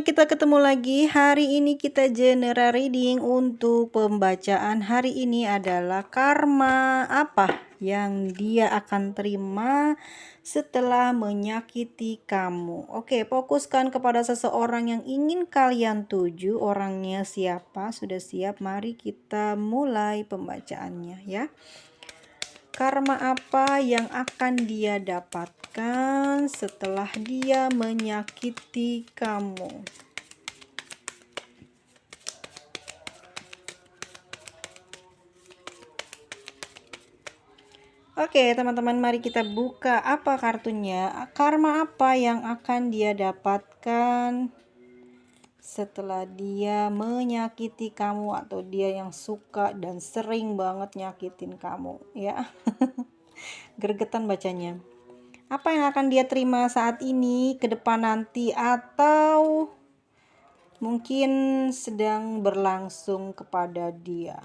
kita ketemu lagi. Hari ini kita general reading. Untuk pembacaan hari ini adalah karma apa yang dia akan terima setelah menyakiti kamu. Oke, fokuskan kepada seseorang yang ingin kalian tuju. Orangnya siapa? Sudah siap? Mari kita mulai pembacaannya ya. Karma apa yang akan dia dapatkan setelah dia menyakiti kamu? Oke, teman-teman, mari kita buka apa kartunya. Karma apa yang akan dia dapatkan setelah dia menyakiti kamu, atau dia yang suka dan sering banget nyakitin kamu ya. Gregetan bacanya. Apa yang akan dia terima saat ini, ke depan nanti, atau mungkin sedang berlangsung kepada dia.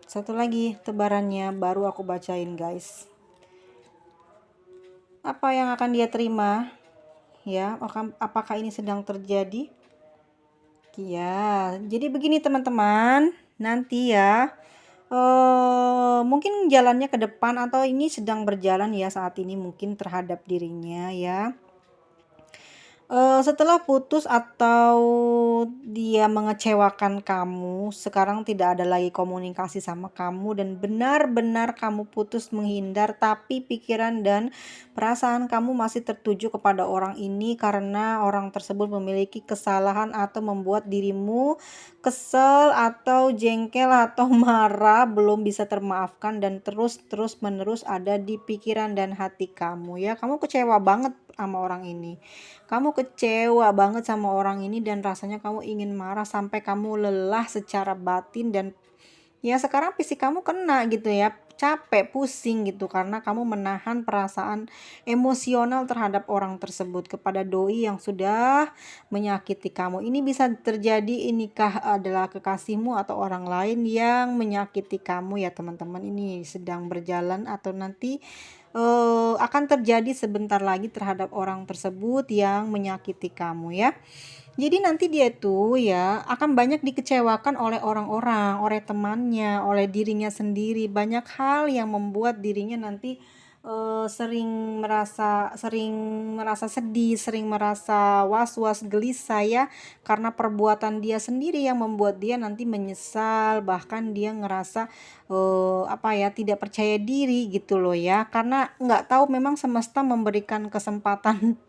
Satu lagi tebarannya baru aku bacain, guys. Apa yang akan dia terima ya? Apakah ini sedang terjadi? Ya, jadi begini teman-teman, nanti ya mungkin jalannya ke depan, atau ini sedang berjalan ya saat ini mungkin terhadap dirinya ya. Setelah putus atau dia mengecewakan kamu, sekarang tidak ada lagi komunikasi sama kamu dan benar-benar kamu putus menghindar, tapi pikiran dan perasaan kamu masih tertuju kepada orang ini karena orang tersebut memiliki kesalahan atau membuat dirimu kesel atau jengkel atau marah, belum bisa termaafkan dan terus-menerus ada di pikiran dan hati kamu ya. Kamu kecewa banget sama orang ini. Kamu kecewa banget sama orang ini dan rasanya kamu ingin marah sampai kamu lelah secara batin, dan ya sekarang fisik kamu kena gitu ya, capek, pusing gitu karena kamu menahan perasaan emosional terhadap orang tersebut, kepada doi yang sudah menyakiti kamu. Ini bisa terjadi, inikah adalah kekasihmu atau orang lain yang menyakiti kamu ya teman-teman. Ini sedang berjalan atau nanti akan terjadi sebentar lagi terhadap orang tersebut yang menyakiti kamu ya. Jadi nanti dia tuh ya akan banyak dikecewakan oleh orang-orang, oleh temannya, oleh dirinya sendiri. Banyak hal yang membuat dirinya nanti sering merasa sedih, sering merasa was-was, gelisah ya, karena perbuatan dia sendiri yang membuat dia nanti menyesal, bahkan dia ngerasa tidak percaya diri gitu loh ya, karena nggak tahu memang semesta memberikan kesempatan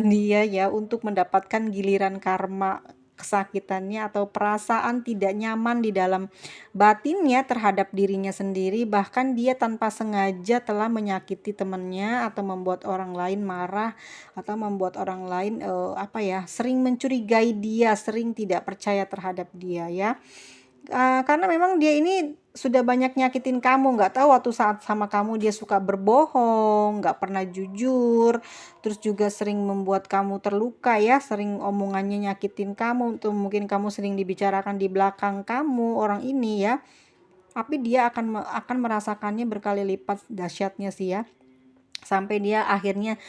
dia ya untuk mendapatkan giliran karma kesakitannya atau perasaan tidak nyaman di dalam batinnya terhadap dirinya sendiri. Bahkan dia tanpa sengaja telah menyakiti temannya atau membuat orang lain marah, atau membuat orang lain sering mencurigai dia, sering tidak percaya terhadap dia ya. Karena memang dia ini sudah banyak nyakitin kamu, nggak tahu waktu saat sama kamu dia suka berbohong, nggak pernah jujur, terus juga sering membuat kamu terluka ya, sering omongannya nyakitin kamu, tuh mungkin kamu sering dibicarakan di belakang kamu orang ini ya, tapi dia akan merasakannya berkali lipat dahsyatnya sih ya, sampai dia akhirnya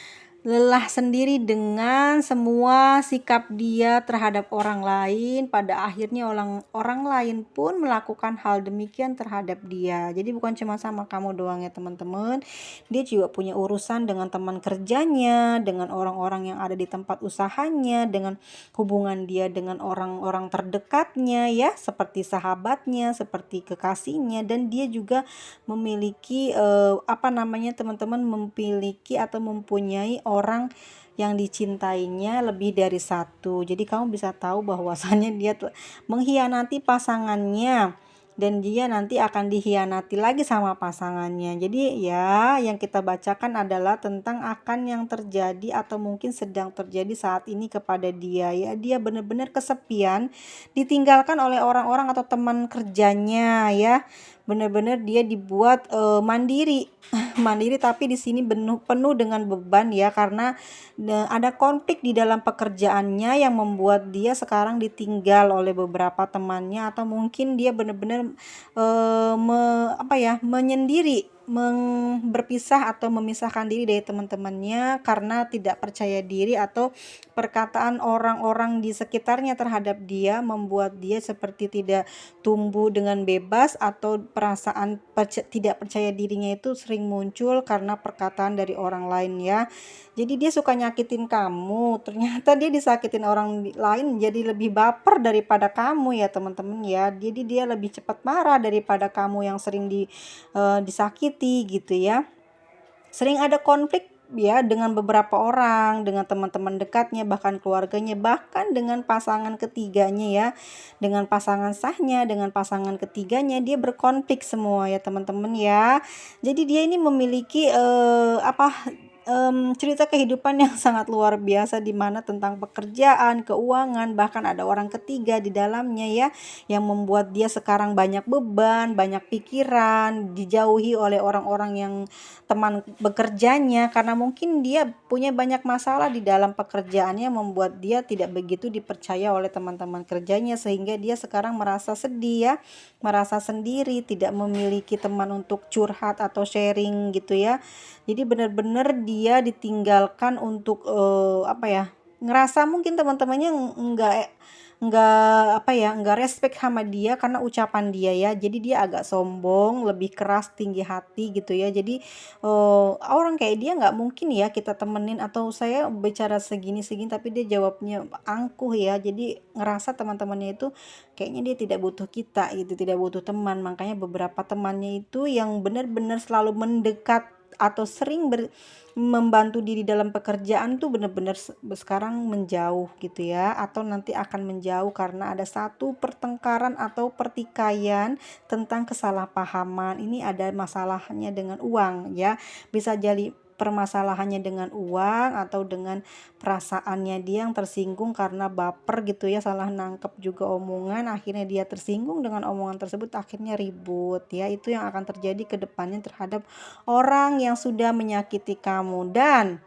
lelah sendiri dengan semua sikap dia terhadap orang lain. Pada akhirnya orang lain pun melakukan hal demikian terhadap dia. Jadi bukan cuma sama kamu doang ya teman-teman. Dia juga punya urusan dengan teman kerjanya, dengan orang-orang yang ada di tempat usahanya, dengan hubungan dia dengan orang-orang terdekatnya ya, seperti sahabatnya, seperti kekasihnya, dan dia juga memiliki teman-teman, memiliki atau mempunyai orang yang dicintainya lebih dari satu. Jadi kamu bisa tahu bahwasannya dia mengkhianati pasangannya, dan dia nanti akan dikhianati lagi sama pasangannya. Jadi ya yang kita bacakan adalah tentang akan yang terjadi atau mungkin sedang terjadi saat ini kepada dia ya. Dia benar-benar kesepian, ditinggalkan oleh orang-orang atau teman kerjanya ya. Benar-benar dia dibuat mandiri mandiri, tapi di sini penuh dengan beban ya, karena ada konflik di dalam pekerjaannya yang membuat dia sekarang ditinggal oleh beberapa temannya, atau mungkin dia benar-benar menyendiri berpisah atau memisahkan diri dari teman-temannya karena tidak percaya diri atau perkataan orang-orang di sekitarnya terhadap dia membuat dia seperti tidak tumbuh dengan bebas, atau perasaan tidak percaya dirinya itu sering muncul karena perkataan dari orang lain ya. Jadi dia suka nyakitin kamu, ternyata dia disakitin orang lain jadi lebih baper daripada kamu ya teman-teman ya. Jadi dia lebih cepat marah daripada kamu yang sering disakiti gitu ya. Sering ada konflik ya dengan beberapa orang, dengan teman-teman dekatnya, bahkan keluarganya, bahkan dengan pasangan ketiganya ya. Dengan pasangan sahnya, dengan pasangan ketiganya dia berkonflik semua ya teman-teman ya. Jadi dia ini memiliki cerita kehidupan yang sangat luar biasa, di mana tentang pekerjaan, keuangan, bahkan ada orang ketiga di dalamnya ya, yang membuat dia sekarang banyak beban, banyak pikiran, dijauhi oleh orang-orang yang teman bekerjanya, karena mungkin dia punya banyak masalah di dalam pekerjaannya, membuat dia tidak begitu dipercaya oleh teman-teman kerjanya, sehingga dia sekarang merasa sedih ya, merasa sendiri, tidak memiliki teman untuk curhat atau sharing gitu ya. Jadi benar-benar dia ditinggalkan untuk ngerasa mungkin teman-temannya nggak respect sama dia karena ucapan dia ya. Jadi dia agak sombong, lebih keras, tinggi hati gitu ya. Jadi orang kayak dia nggak mungkin ya kita temenin, atau saya bicara segini-segini tapi dia jawabnya angkuh ya. Jadi ngerasa teman-temannya itu kayaknya dia tidak butuh kita gitu, tidak butuh teman. Makanya beberapa temannya itu yang benar-benar selalu mendekat atau sering membantu diri dalam pekerjaan tuh benar-benar sekarang menjauh gitu ya, atau nanti akan menjauh karena ada satu pertengkaran atau pertikaian tentang kesalahpahaman. Ini ada masalahnya dengan uang ya, bisa jadi permasalahannya dengan uang atau dengan perasaannya dia yang tersinggung karena baper gitu ya, salah nangkep juga omongan, akhirnya dia tersinggung dengan omongan tersebut, akhirnya ribut ya. Itu yang akan terjadi ke depannya terhadap orang yang sudah menyakiti kamu. Dan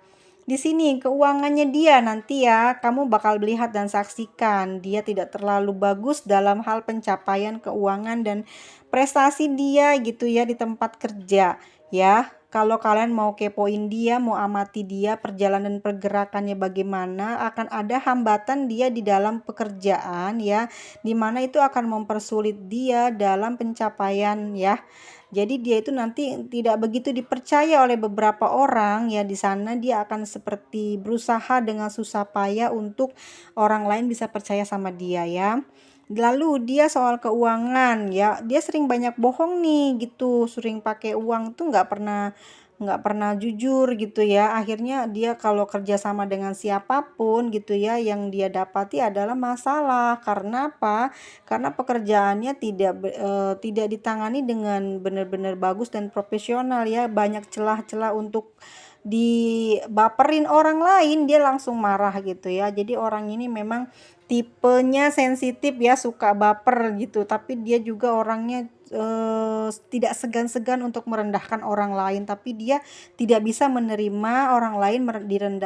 di sini keuangannya dia nanti ya, kamu bakal melihat dan saksikan dia tidak terlalu bagus dalam hal pencapaian keuangan dan prestasi dia gitu ya di tempat kerja ya. Kalau kalian mau kepoin dia, mau amati dia perjalanan pergerakannya bagaimana, akan ada hambatan dia di dalam pekerjaan ya, dimana itu akan mempersulit dia dalam pencapaian ya. Jadi dia itu nanti tidak begitu dipercaya oleh beberapa orang ya, di sana dia akan seperti berusaha dengan susah payah untuk orang lain bisa percaya sama dia ya. Lalu dia soal keuangan ya, dia sering banyak bohong nih gitu, sering pakai uang tuh nggak pernah jujur gitu ya. Akhirnya dia kalau kerja sama dengan siapapun gitu ya, yang dia dapati adalah masalah. Karena apa? Karena pekerjaannya tidak ditangani dengan benar-benar bagus dan profesional ya. Banyak celah-celah untuk dibaperin orang lain, dia langsung marah gitu ya. Jadi orang ini memang tipenya sensitif ya, suka baper gitu, tapi dia juga orangnya tidak segan-segan untuk merendahkan orang lain, tapi dia tidak bisa menerima orang lain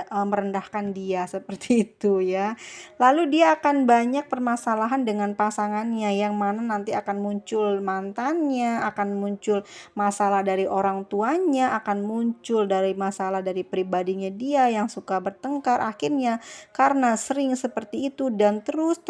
merendahkan dia seperti itu ya. Lalu dia akan banyak permasalahan dengan pasangannya, yang mana nanti akan muncul mantannya, akan muncul masalah dari orang tuanya, akan muncul dari masalah dari pribadinya dia yang suka bertengkar. Akhirnya karena sering seperti itu dan terus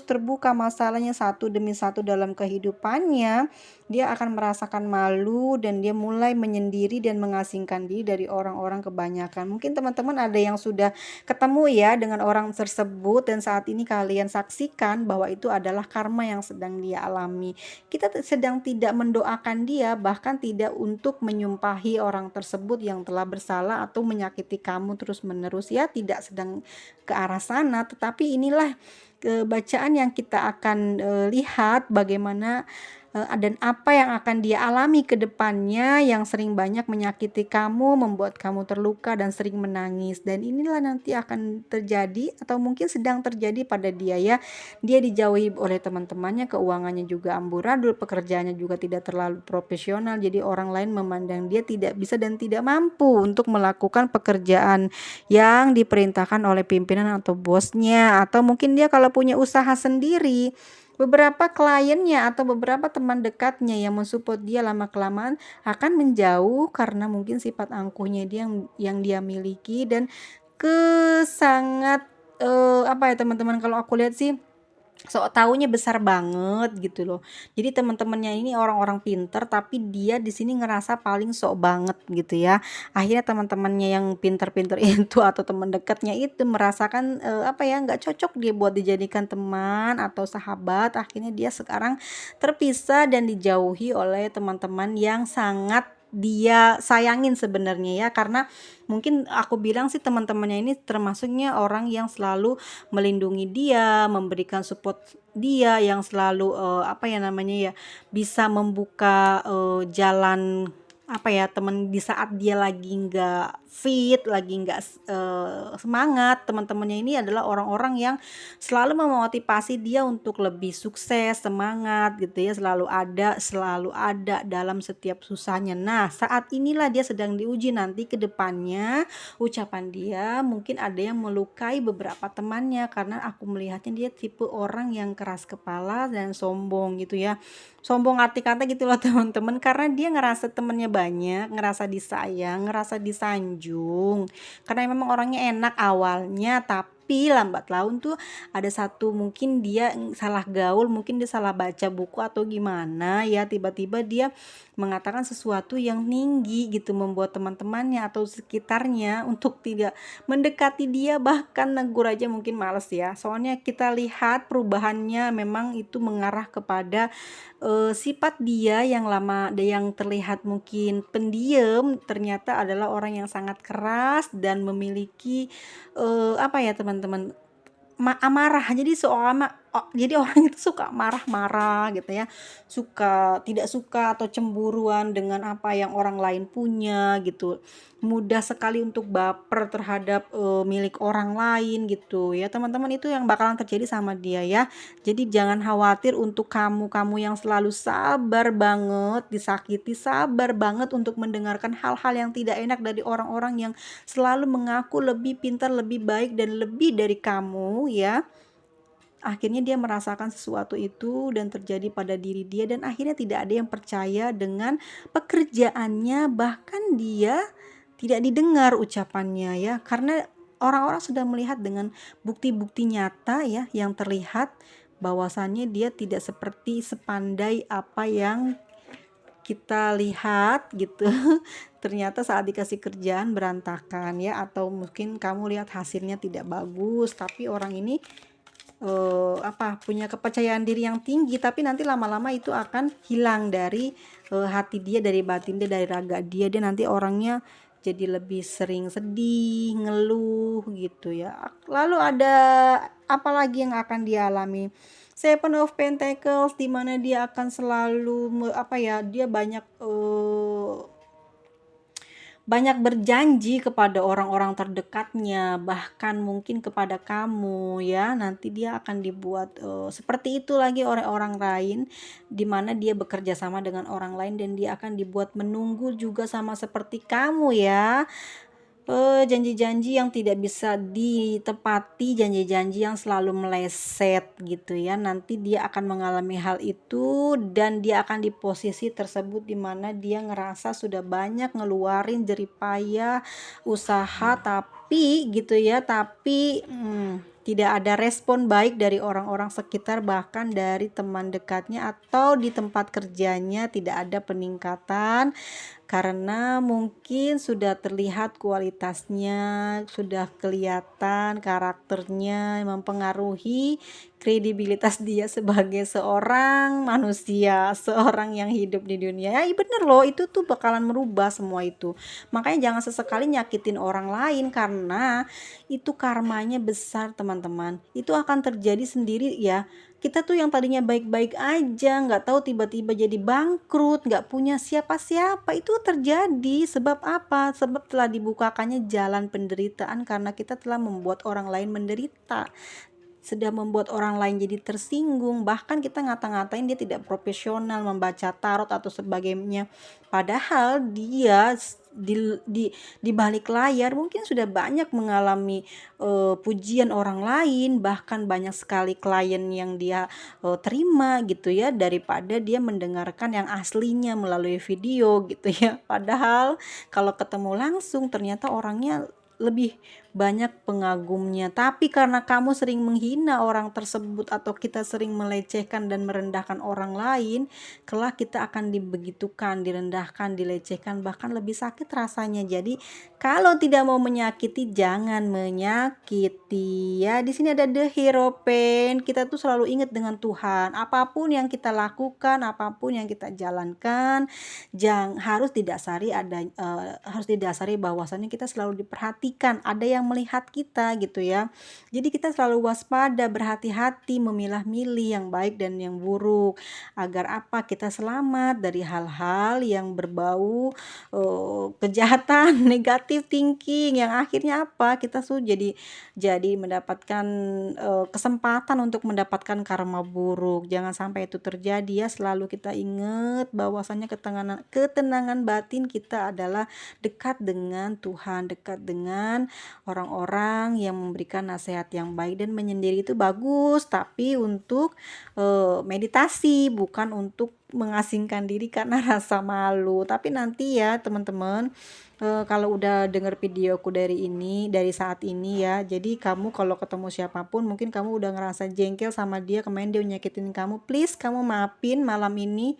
terbuka masalahnya satu demi satu dalam kehidupannya, dia akan merasakan malu dan dia mulai menyendiri dan mengasingkan diri dari orang-orang kebanyakan. Mungkin teman-teman ada yang sudah ketemu ya dengan orang tersebut, dan saat ini kalian saksikan bahwa itu adalah karma yang sedang dia alami. Kita sedang tidak mendoakan dia, bahkan tidak untuk menyumpahi orang tersebut yang telah bersalah atau menyakiti kamu terus-menerus ya, tidak sedang ke arah sana. Tetapi inilah bacaan yang kita akan lihat bagaimana dan apa yang akan dia alami ke depannya, yang sering banyak menyakiti kamu, membuat kamu terluka dan sering menangis. Dan inilah nanti akan terjadi atau mungkin sedang terjadi pada dia ya. Dia dijauhi oleh teman-temannya, keuangannya juga amburadul, pekerjaannya juga tidak terlalu profesional. Jadi orang lain memandang dia tidak bisa dan tidak mampu untuk melakukan pekerjaan yang diperintahkan oleh pimpinan atau bosnya. Atau mungkin dia kalau punya usaha sendiri, beberapa kliennya atau beberapa teman dekatnya yang mensupport dia lama-kelamaan akan menjauh karena mungkin sifat angkuhnya dia yang dia miliki dan sangat apa ya teman-teman, kalau aku lihat sih sok taunya besar banget gitu loh. Jadi teman-temannya ini orang-orang pinter tapi dia di sini ngerasa paling sok banget gitu ya. Akhirnya teman-temannya yang pinter-pinter itu atau teman dekatnya itu merasakan apa ya, nggak cocok dia buat dijadikan teman atau sahabat. Akhirnya dia sekarang terpisah dan dijauhi oleh teman-teman yang sangat dia sayangin sebenarnya ya, karena mungkin aku bilang sih teman-temannya ini termasuknya orang yang selalu melindungi dia, memberikan support dia, yang selalu apa ya namanya ya, bisa membuka jalan apa ya teman di saat dia lagi nggak fit, lagi nggak semangat. Teman-temannya ini adalah orang-orang yang selalu memotivasi dia untuk lebih sukses, semangat gitu ya, selalu ada dalam setiap susahnya. Nah, saat inilah dia sedang diuji, nanti ke depannya ucapan dia mungkin ada yang melukai beberapa temannya, karena aku melihatnya dia tipe orang yang keras kepala dan sombong gitu ya. Sombong arti kata gitu loh teman-teman, karena dia ngerasa temennya banyak, ngerasa disayang, ngerasa disanjung. Karena memang orangnya enak awalnya, tapi lambat laun tuh ada satu mungkin dia salah gaul, mungkin dia salah baca buku atau gimana ya, tiba-tiba dia mengatakan sesuatu yang tinggi gitu, membuat teman-temannya atau sekitarnya untuk tidak mendekati dia, bahkan negur aja mungkin males ya. Soalnya kita lihat perubahannya memang itu mengarah kepada sifat dia yang lama, yang terlihat mungkin pendiam, ternyata adalah orang yang sangat keras dan memiliki apa ya teman-teman, amarah. Jadi jadi orang itu suka marah-marah gitu ya, tidak suka atau cemburuan dengan apa yang orang lain punya gitu, mudah sekali untuk baper terhadap milik orang lain gitu ya teman-teman. Itu yang bakalan terjadi sama dia ya. Jadi jangan khawatir untuk kamu yang selalu sabar banget disakiti, sabar banget untuk mendengarkan hal-hal yang tidak enak dari orang-orang yang selalu mengaku lebih pintar, lebih baik dan lebih dari kamu ya. Akhirnya dia merasakan sesuatu itu dan terjadi pada diri dia, dan akhirnya tidak ada yang percaya dengan pekerjaannya, bahkan dia tidak didengar ucapannya ya, karena orang-orang sudah melihat dengan bukti-bukti nyata ya yang terlihat bahwasannya dia tidak seperti sepandai apa yang kita lihat gitu. Ternyata saat dikasih kerjaan berantakan ya, atau mungkin kamu lihat hasilnya tidak bagus, tapi orang ini apa punya kepercayaan diri yang tinggi, tapi nanti lama-lama itu akan hilang dari hati dia, dari batin dia, dari raga dia. Dia nanti orangnya jadi lebih sering sedih, ngeluh gitu ya. Lalu ada apa lagi yang akan dia alami? Seven of Pentacles, di mana dia akan selalu apa ya, dia banyak berjanji kepada orang-orang terdekatnya, bahkan mungkin kepada kamu ya. Nanti dia akan dibuat seperti itu lagi oleh orang lain, di mana dia bekerja sama dengan orang lain dan dia akan dibuat menunggu juga sama seperti kamu ya. Janji-janji yang tidak bisa ditepati, janji-janji yang selalu meleset gitu ya. Nanti dia akan mengalami hal itu dan dia akan di posisi tersebut di mana dia ngerasa sudah banyak ngeluarin jeripaya, usaha, tapi gitu ya, tapi tidak ada respon baik dari orang-orang sekitar, bahkan dari teman dekatnya atau di tempat kerjanya tidak ada peningkatan, karena mungkin sudah terlihat kualitasnya, sudah kelihatan karakternya mempengaruhi kredibilitas dia sebagai seorang manusia, seorang yang hidup di dunia. Ya bener loh, itu tuh bakalan merubah semua itu. Makanya jangan sesekali nyakitin orang lain, karena itu karmanya besar teman-teman. Itu akan terjadi sendiri ya. Kita tuh yang tadinya baik-baik aja, nggak tahu tiba-tiba jadi bangkrut, nggak punya siapa-siapa. Itu terjadi sebab apa? Sebab telah dibukakannya jalan penderitaan, karena kita telah membuat orang lain menderita. sudah membuat orang lain jadi tersinggung, bahkan kita ngata-ngatain dia tidak profesional membaca tarot atau sebagainya. Padahal dia di balik layar mungkin sudah banyak mengalami pujian orang lain, bahkan banyak sekali klien yang dia terima gitu ya, daripada dia mendengarkan yang aslinya melalui video gitu ya. Padahal kalau ketemu langsung ternyata orangnya lebih banyak pengagumnya. Tapi karena kamu sering menghina orang tersebut atau kita sering melecehkan dan merendahkan orang lain, kelak kita akan dibegitukan, direndahkan, dilecehkan, bahkan lebih sakit rasanya. Jadi kalau tidak mau menyakiti, jangan menyakiti ya. Di sini ada The Hero Pen. Kita tuh selalu ingat dengan Tuhan. Apapun yang kita lakukan, apapun yang kita jalankan, harus didasari bahwasannya kita selalu diperhatikan, ada yang melihat kita gitu ya. Jadi kita selalu waspada, berhati-hati memilah-milih yang baik dan yang buruk, agar apa, kita selamat dari hal-hal yang berbau kejahatan, negatif thinking, yang akhirnya apa, kita jadi mendapatkan kesempatan untuk mendapatkan karma buruk. Jangan sampai itu terjadi ya. Selalu kita ingat bahwasannya ketenangan batin kita adalah dekat dengan Tuhan, dekat dengan orang-orang yang memberikan nasihat yang baik. Dan menyendiri itu bagus, tapi untuk meditasi, bukan untuk mengasingkan diri karena rasa malu. Tapi nanti ya teman-teman, kalau udah denger videoku dari saat ini ya, jadi kamu kalau ketemu siapapun mungkin kamu udah ngerasa jengkel sama dia, kemarin dia nyakitin kamu, please kamu maafin malam ini.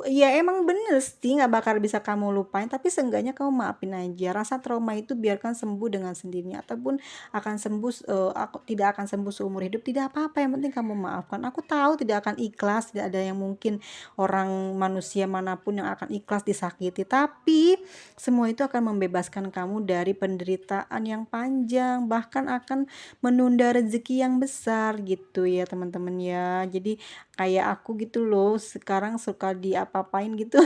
Ya emang bener sih nggak bakal bisa kamu lupain, tapi seenggaknya kamu maafin aja. Rasa trauma itu biarkan sembuh dengan sendirinya, ataupun akan sembuh, aku tidak akan sembuh seumur hidup, tidak apa-apa, yang penting kamu maafkan. Aku tahu tidak akan ikhlas, tidak ada yang mungkin orang manusia manapun yang akan ikhlas disakiti, tapi semua itu akan membebaskan kamu dari penderitaan yang panjang, bahkan akan menunda rezeki yang besar gitu ya teman-teman ya. Jadi kayak aku gitu loh, sekarang suka diapa-apain gitu.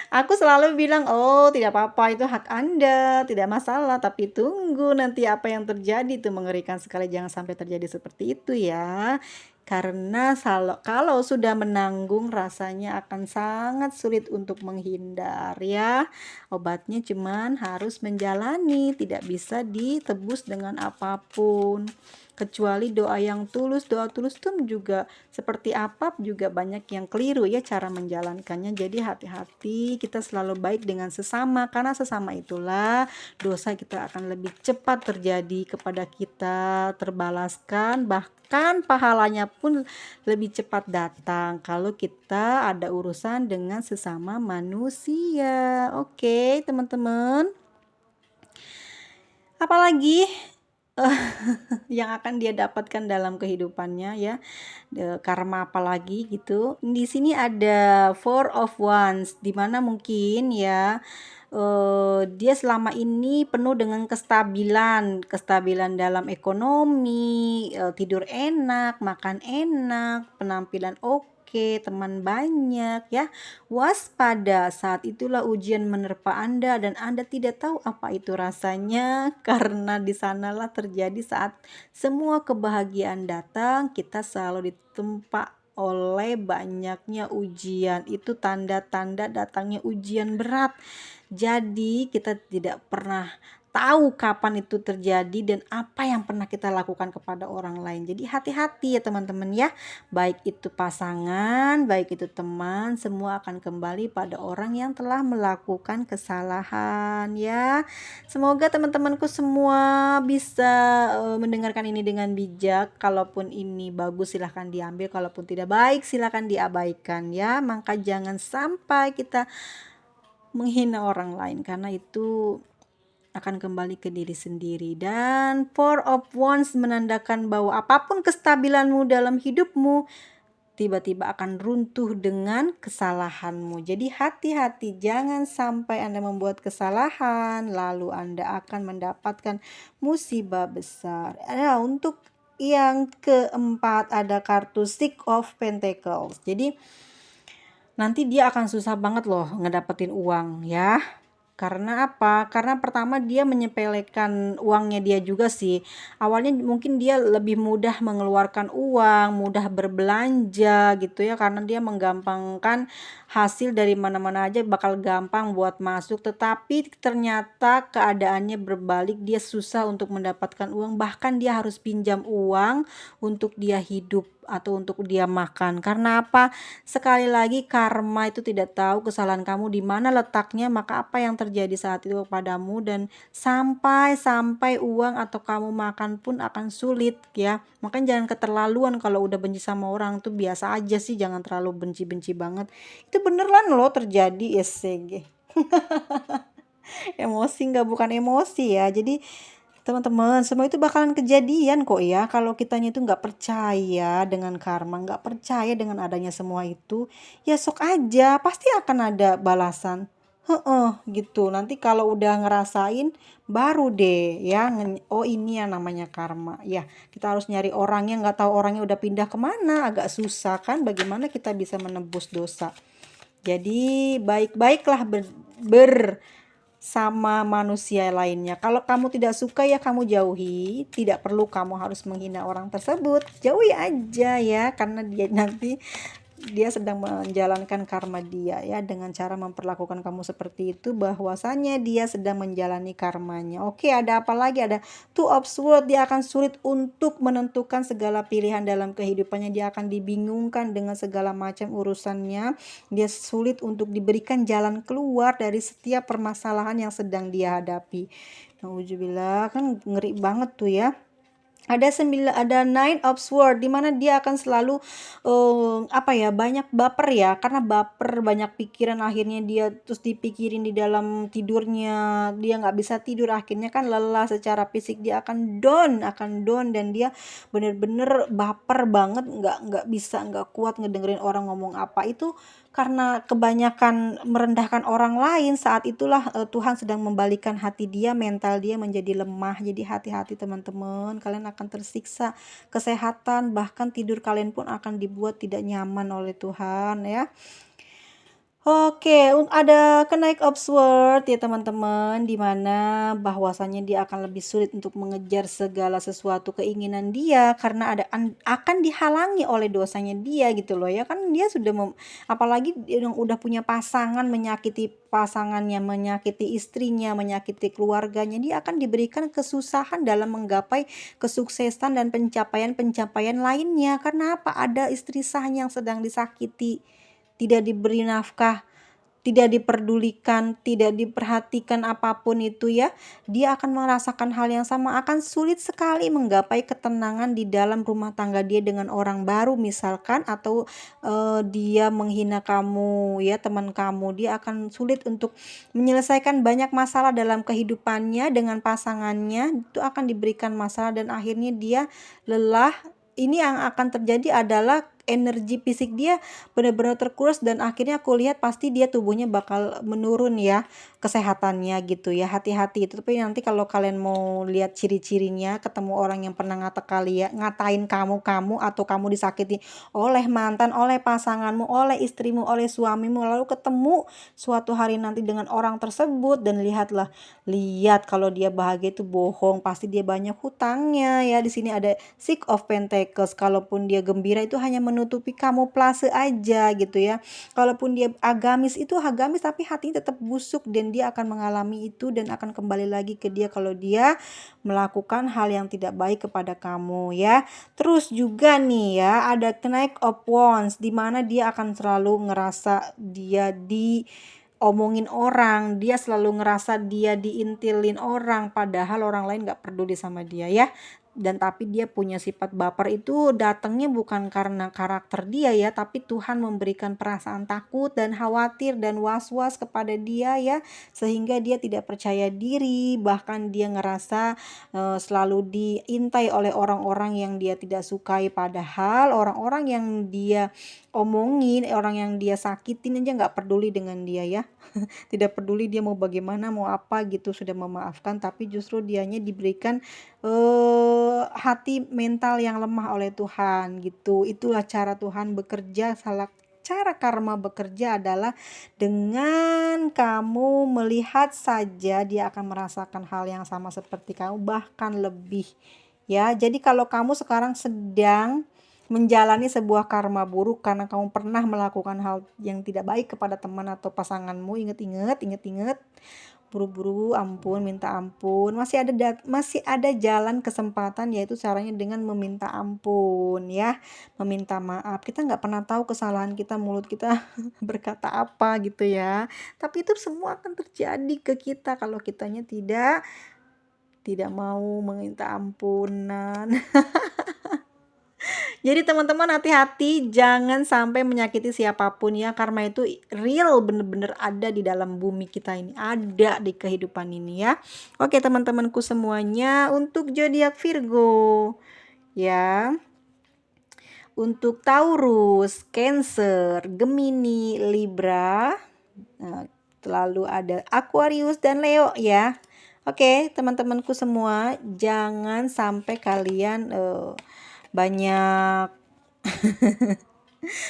Aku selalu bilang, oh tidak apa-apa, itu hak Anda, tidak masalah, tapi tunggu nanti apa yang terjadi, itu mengerikan sekali, jangan sampai terjadi seperti itu ya. Karena kalau sudah menanggung, rasanya akan sangat sulit untuk menghindar ya. Obatnya cuman harus menjalani, tidak bisa ditebus dengan apapun. Kecuali doa tulus tuh juga seperti apa juga banyak yang keliru ya cara menjalankannya. Jadi hati-hati, kita selalu baik dengan sesama, karena sesama itulah dosa kita akan lebih cepat terjadi kepada kita, terbalaskan, bahkan pahalanya pun lebih cepat datang kalau kita ada urusan dengan sesama manusia. Oke teman-teman, apalagi yang akan dia dapatkan dalam kehidupannya ya, karma apalagi gitu. Di sini ada Four of Wands, dimana mungkin ya dia selama ini penuh dengan kestabilan dalam ekonomi, tidur enak, makan enak, penampilan oke, teman banyak ya. Waspada, saat itulah ujian menerpa Anda dan Anda tidak tahu apa itu rasanya, karena di sanalah terjadi saat semua kebahagiaan datang, kita selalu ditempa oleh banyaknya ujian. Itu tanda-tanda datangnya ujian berat. Jadi kita tidak pernah tahu kapan itu terjadi dan apa yang pernah kita lakukan kepada orang lain. Jadi hati-hati ya teman-teman ya. Baik itu pasangan, baik itu teman, semua akan kembali pada orang yang telah melakukan kesalahan ya. Semoga teman-temanku semua bisa mendengarkan ini dengan bijak. Kalaupun ini bagus silahkan diambil, kalaupun tidak baik silahkan diabaikan ya. Maka jangan sampai kita menghina orang lain, karena itu akan kembali ke diri sendiri. Dan Four of Wands menandakan bahwa apapun kestabilanmu dalam hidupmu tiba-tiba akan runtuh dengan kesalahanmu. Jadi hati-hati, jangan sampai Anda membuat kesalahan lalu Anda akan mendapatkan musibah besar. Nah, untuk yang keempat ada kartu Six of Pentacles. Jadi nanti dia akan susah banget loh ngedapetin uang ya. Karena apa? Karena pertama dia menyepelekan uangnya dia juga sih. Awalnya mungkin dia lebih mudah mengeluarkan uang, mudah berbelanja gitu ya, karena dia menggampangkan hasil dari mana-mana aja bakal gampang buat masuk. Tetapi ternyata keadaannya berbalik, dia susah untuk mendapatkan uang, bahkan dia harus pinjam uang untuk dia hidup atau untuk dia makan. Karena apa? Sekali lagi karma itu tidak tahu kesalahan kamu di mana letaknya, maka apa yang terjadi saat itu kepadamu, dan sampai uang atau kamu makan pun akan sulit ya. Makanya jangan keterlaluan kalau udah benci sama orang tuh, biasa aja sih, jangan terlalu benci-benci banget. Itu beneran loh terjadi SCG. Emosi nggak, bukan emosi ya. Jadi teman-teman, semua itu bakalan kejadian kok ya. Kalau kitanya itu nggak percaya dengan karma, nggak percaya dengan adanya semua itu, ya sok aja, pasti akan ada balasan. Heeh, gitu. Nanti kalau udah ngerasain, baru deh ya, oh ini yang namanya karma. Ya, kita harus nyari orangnya, nggak tahu orangnya udah pindah kemana, agak susah kan. Bagaimana kita bisa menebus dosa? Jadi baik-baiklah sama manusia lainnya. Kalau kamu tidak suka ya kamu jauhi, tidak perlu kamu harus menghina orang tersebut. Jauhi aja ya, karena dia sedang menjalankan karma dia ya, dengan cara memperlakukan kamu seperti itu, bahwasanya dia sedang menjalani karmanya. Oke, ada apa lagi? Ada two of swords, dia akan sulit untuk menentukan segala pilihan dalam kehidupannya, dia akan dibingungkan dengan segala macam urusannya, dia sulit untuk diberikan jalan keluar dari setiap permasalahan yang sedang dia hadapi. Nauzubillah, kan ngeri banget tuh ya. Ada nine of sword, di mana dia akan selalu banyak baper ya, karena baper, banyak pikiran, akhirnya dia terus dipikirin di dalam tidurnya, dia nggak bisa tidur, akhirnya kan lelah secara fisik, dia akan down dan dia bener-bener baper banget, nggak kuat ngedengerin orang ngomong apa itu, karena kebanyakan merendahkan orang lain. Saat itulah Tuhan sedang membalikan hati dia, mental dia menjadi lemah. Jadi hati-hati teman-teman, kalian akan tersiksa kesehatan, bahkan tidur kalian pun akan dibuat tidak nyaman oleh Tuhan ya. Oke, ada kenaik of sword ya teman-teman, dimana bahwasanya dia akan lebih sulit untuk mengejar segala sesuatu keinginan dia, karena akan dihalangi oleh dosanya dia gitu loh ya. Kan dia sudah apalagi yang udah punya pasangan, menyakiti pasangannya, menyakiti istrinya, menyakiti keluarganya, dia akan diberikan kesusahan dalam menggapai kesuksesan dan pencapaian-pencapaian lainnya. Karena apa? Ada istri sah yang sedang disakiti, tidak diberi nafkah, tidak diperdulikan, tidak diperhatikan apapun itu ya, dia akan merasakan hal yang sama, akan sulit sekali menggapai ketenangan di dalam rumah tangga dia dengan orang baru misalkan, atau dia menghina kamu ya, teman kamu, dia akan sulit untuk menyelesaikan banyak masalah dalam kehidupannya dengan pasangannya, itu akan diberikan masalah dan akhirnya dia lelah. Ini yang akan terjadi adalah energi fisik dia benar-benar terkuras, dan akhirnya aku lihat pasti dia tubuhnya bakal menurun ya, kesehatannya gitu ya. Hati-hati itu. Tapi nanti kalau kalian mau lihat ciri-cirinya, ketemu orang yang pernah ngatain kamu atau kamu disakiti oleh mantan, oleh pasanganmu, oleh istrimu, oleh suamimu, lalu ketemu suatu hari nanti dengan orang tersebut, dan lihat kalau dia bahagia itu bohong, pasti dia banyak hutangnya ya. Di sini ada Six of Pentacles, kalaupun dia gembira itu hanya menutupi kamuflase aja gitu ya. Kalaupun dia agamis itu agamis, tapi hatinya tetap busuk, dan dia akan mengalami itu dan akan kembali lagi ke dia kalau dia melakukan hal yang tidak baik kepada kamu ya. Terus juga nih ya, ada Knight of Wands, di mana dia akan selalu ngerasa dia omongin orang, dia selalu ngerasa dia diintilin orang, padahal orang lain gak peduli sama dia ya. Dan tapi dia punya sifat baper, itu datangnya bukan karena karakter dia ya, tapi Tuhan memberikan perasaan takut dan khawatir dan was-was kepada dia ya, sehingga dia tidak percaya diri, bahkan dia ngerasa selalu diintai oleh orang-orang yang dia tidak sukai, padahal orang-orang yang dia omongin, orang yang dia sakitin aja nggak peduli dengan dia ya. Tidak peduli dia mau bagaimana, mau apa gitu, sudah memaafkan, tapi justru dianya diberikan hati mental yang lemah oleh Tuhan gitu. Itulah cara Tuhan bekerja, salah cara karma bekerja adalah dengan kamu melihat saja dia akan merasakan hal yang sama seperti kamu, bahkan lebih. Ya, jadi kalau kamu sekarang sedang menjalani sebuah karma buruk karena kamu pernah melakukan hal yang tidak baik kepada teman atau pasanganmu, inget-inget, buru-buru ampun, minta ampun, masih ada jalan kesempatan, yaitu caranya dengan meminta ampun ya, meminta maaf. Kita nggak pernah tahu kesalahan kita, mulut kita berkata apa gitu ya, tapi itu semua akan terjadi ke kita kalau kitanya tidak mau meminta ampunan. Jadi teman-teman hati-hati, jangan sampai menyakiti siapapun ya, karma itu real, bener-bener ada di dalam bumi kita ini, ada di kehidupan ini ya. Oke teman-temanku semuanya, untuk zodiak Virgo ya, untuk Taurus, Cancer, Gemini, Libra, lalu ada Aquarius dan Leo ya. Oke teman-temanku semua, jangan sampai kalian banyak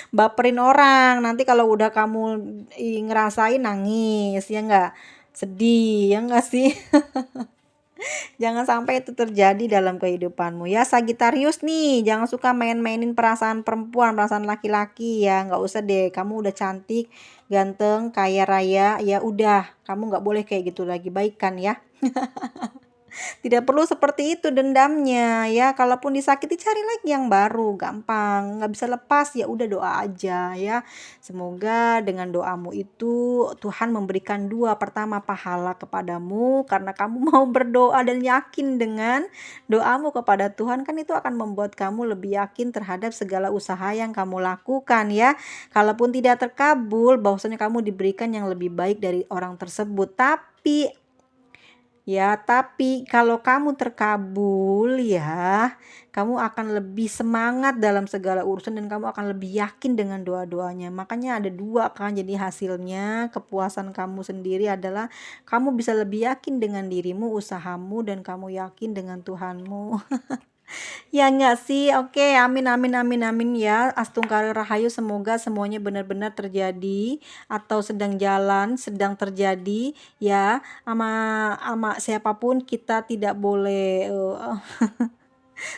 baperin orang. Nanti kalau udah kamu ngerasain nangis ya enggak, sedih ya enggak sih. Jangan sampai itu terjadi dalam kehidupanmu ya. Sagittarius nih, jangan suka main-mainin perasaan perempuan, perasaan laki-laki ya. Nggak usah deh, kamu udah cantik, ganteng, kaya raya, ya udah, kamu nggak boleh kayak gitu lagi, baik kan ya. Tidak perlu seperti itu dendamnya ya. Kalaupun disakiti, cari lagi yang baru, gampang. Nggak bisa lepas, ya udah doa aja ya. Semoga dengan doamu itu Tuhan memberikan dua. Pertama, pahala kepadamu karena kamu mau berdoa dan yakin dengan doamu kepada Tuhan, kan itu akan membuat kamu lebih yakin terhadap segala usaha yang kamu lakukan ya. Kalaupun tidak terkabul, bahwasanya kamu diberikan yang lebih baik dari orang tersebut. Tapi kalau kamu terkabul ya, kamu akan lebih semangat dalam segala urusan dan kamu akan lebih yakin dengan doa-doanya. Makanya ada dua kan, jadi hasilnya kepuasan kamu sendiri adalah kamu bisa lebih yakin dengan dirimu, usahamu, dan kamu yakin dengan Tuhanmu. Ya enggak sih? Oke, amin amin amin amin ya. Astungkari Rahayu, semoga semuanya benar-benar terjadi atau sedang jalan, sedang terjadi ya. Ama siapapun kita tidak boleh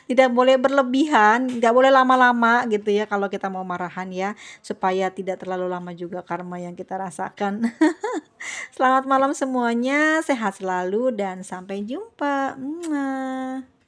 tidak boleh berlebihan, nggak boleh lama-lama gitu ya kalau kita mau marahan ya, supaya tidak terlalu lama juga karma yang kita rasakan. Selamat malam semuanya, sehat selalu dan sampai jumpa. Muah.